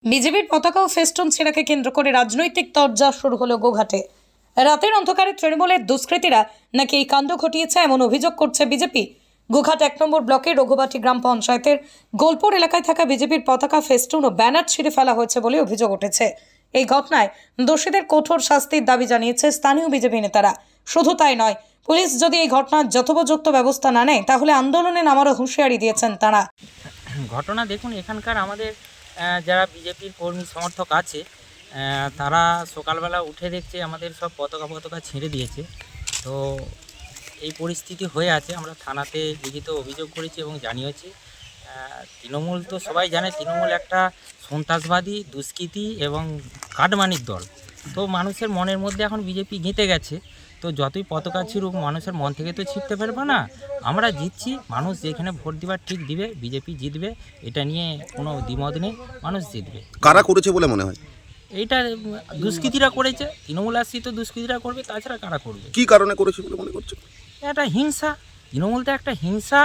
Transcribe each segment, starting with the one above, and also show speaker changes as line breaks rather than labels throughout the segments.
বিজেপির পতাকা ও ফেস্টুন ছেঁড়াকে কেন্দ্র করে রাজনৈতিক তরজা শুরু হলো গোঘাটে। রাতের অন্ধকারে তৃণমূলের দুষ্কৃতীরা নাকি এই কাণ্ড ঘটিয়েছে এমন অভিযোগ করছে বিজেপি। গোঘাট ১ নম্বর ব্লকের রঘুবাটি গ্রাম পঞ্চায়েতের গোলপুর এলাকায় থাকা বিজেপির পতাকা, ফেস্টুন ও ব্যানার ছিঁড়ে ফেলা হয়েছে বলে অভিযোগ উঠেছে। এই ঘটনায় দোষীদের কঠোর শাস্তির দাবি জানিয়েছে স্থানীয় বিজেপি নেতারা। শুধু তাই নয়, পুলিশ যদি এই ঘটনার যথোপযুক্ত ব্যবস্থা না নেয় তাহলে আন্দোলনে নামারও হুঁশিয়ারি দিয়েছেন তারা।
ঘটনা দেখুন, এখানকার আমাদের যারা বিজেপির কর্মী সমর্থক আছে তারা সকালবেলা উঠে দেখছে আমাদের সব পতাকা ছিঁড়ে দিয়েছে। তো এই পরিস্থিতি হয়ে আছে। আমরা থানাতে লিখিত অভিযোগ করেছি এবং জানিয়েছি। তৃণমূল তো সবাই জানে, তৃণমূল একটা সন্ত্রাসবাদী, দুষ্কৃতী এবং কাটমানির দল। তো মানুষের মনের মধ্যে এখন বিজেপি গেঁথে গেছে। তো যতই পতাকা ছিঁড়ুক, মানুষের মন থেকে তো ছিঁড়তে পারবে না। আমরা জিতছি, মানুষ যেখানে ভোট দিবার ঠিক দিবে, বিজেপি জিতবে, এটা নিয়ে কোনো দ্বিমত নেই, মানুষ জিতবে।
কারা করেছে বলে মনে হয়?
এইটা দুষ্কৃতীরা করেছে, তৃণমূল আশ্রিত দুষ্কৃতীরা করবে, তাছাড়া কারা করবে?
কি কারণে করেছে বলে মনে করছে?
এটা হিংসা, তৃণমূল তো একটা হিংসা,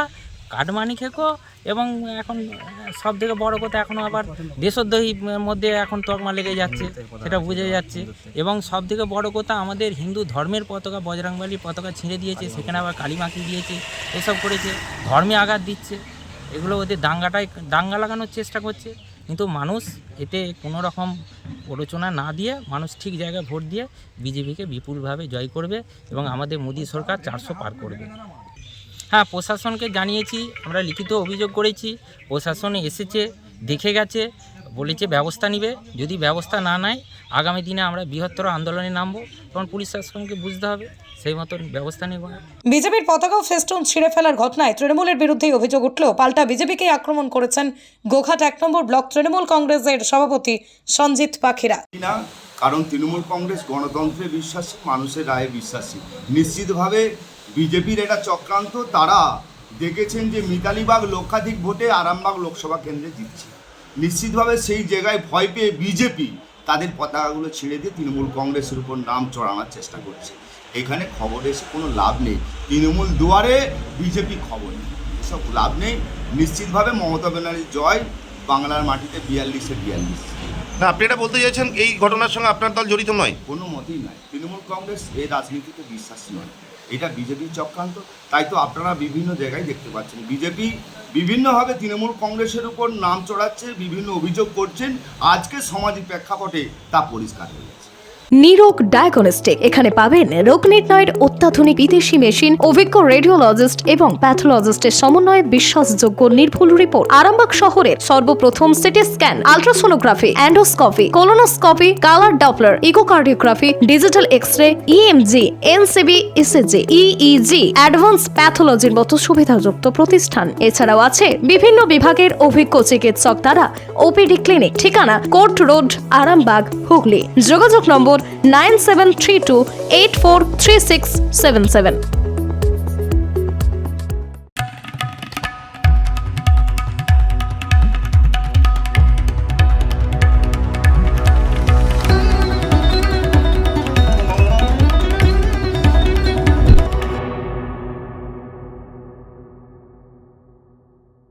কাটমানি খেকো, এবং এখন সব থেকে বড় কথা, এখনও আবার দেশদ্রোহীর মধ্যে এখন তকমা লেগে যাচ্ছে, সেটা বুঝে যাচ্ছে। এবং সব থেকে বড় কথা, আমাদের হিন্দু ধর্মের পতাকা, বজরংবলীর পতাকা ছিঁড়ে দিয়েছে, সেখানে আবার কালী মাখি দিয়েছে, এসব করেছে, ধর্মে আঘাত দিচ্ছে। এগুলো ওদের দাঙ্গা লাগানোর চেষ্টা করছে। কিন্তু মানুষ এতে কোনো রকম প্ররোচনা না দিয়ে মানুষ ঠিক জায়গায় ভোট দিয়ে বিজেপিকে বিপুলভাবে জয় করবে এবং আমাদের মোদী সরকার 400 পার করবে। হ্যাঁ, প্রশাসনকে জানিয়েছি, আমরা লিখিত অভিযোগ করেছি, প্রশাসন এসেছে, দেখে গেছে, বলেছে ব্যবস্থা নেবে। যদি ব্যবস্থা না নেয় আগামী দিনে আমরা বৃহত্তর আন্দোলনে নামবো, তখন পুলিশ শাসনকে বুঝতে হবে, সেই মতন ব্যবস্থা নেব।
বিজেপির পতাকা ও ফেস্টুন ছিঁড়ে ফেলার ঘটনায় তৃণমূলের বিরুদ্ধে অভিযোগ উঠলেও পাল্টা বিজেপিকে আক্রমণ করেছেন গোঘাট ১ নম্বর ব্লক তৃণমূল কংগ্রেসের সভাপতি সঞ্জিত পাখিরা।
কারণ তৃণমূল কংগ্রেস গণতন্ত্রে বিশ্বাসী, মানুষের রায়ে বিশ্বাসী। নিশ্চিতভাবে বিজেপির এটা চক্রান্ত। তারা দেখেছেন যে মিতালিবাগ লক্ষাধিক ভোটে আরামবাগ লোকসভা কেন্দ্রে জিতছে। নিশ্চিতভাবে সেই জায়গায় ভয় পেয়ে বিজেপি তাদের পতাকাগুলো ছিঁড়ে দিয়ে তৃণমূল কংগ্রেসের উপর নাম চড়ানোর চেষ্টা করছে। এখানে খবর এসে কোনো লাভ নেই, তৃণমূল দুয়ারে বিজেপি খবর নেই, এসব লাভ নেই। নিশ্চিতভাবে মমতা ব্যানার্জির জয়, বাংলার মাটিতে 42-42।
না, আপনি এটা বলতে চাইছেন এই ঘটনার সঙ্গে আপনার দল জড়িত নয়?
কোনো মতেই নয়। তৃণমূল কংগ্রেস এই রাজনীতিতে বিশ্বাসী নয়, এটা বিজেপির চক্রান্ত। তাই তো আপনারা বিভিন্ন জায়গায় দেখতে পাচ্ছেন বিজেপি বিভিন্নভাবে তৃণমূল কংগ্রেসের উপর নাম চড়াচ্ছে, বিভিন্ন অভিযোগ করছেন। আজকে সামাজিক প্রেক্ষাপটে তা পরিষ্কার হয়ে গেছে।
নিরোগ ডায়াগনস্টিক, এখানে পাবেন রোগ নির্ণয়ের অত্যাধুনিক বিদেশি মেশিন, অভিজ্ঞ রেডিওলজিস্ট এবং প্যাথোলজিস্টের সমন্বয়ে বিশ্বাসযোগ্য নির্ভুল রিপোর্ট। আরামবাগ শহরের সর্বপ্রথম CT scan, ultrasonography, endoscopy, colonoscopy, colour Doppler, echocardiography, digital X-ray, EMG, NCB, ECG, EEG, advance প্যাথোলজির মতো সুবিধাযুক্ত প্রতিষ্ঠান। এছাড়াও আছে বিভিন্ন বিভাগের অভিজ্ঞ চিকিৎসক দ্বারা ওপিডি ক্লিনিক। ঠিকানা কোর্ট রোড, আরামবাগ, হুগলি। যোগাযোগ নম্বর 9732843677।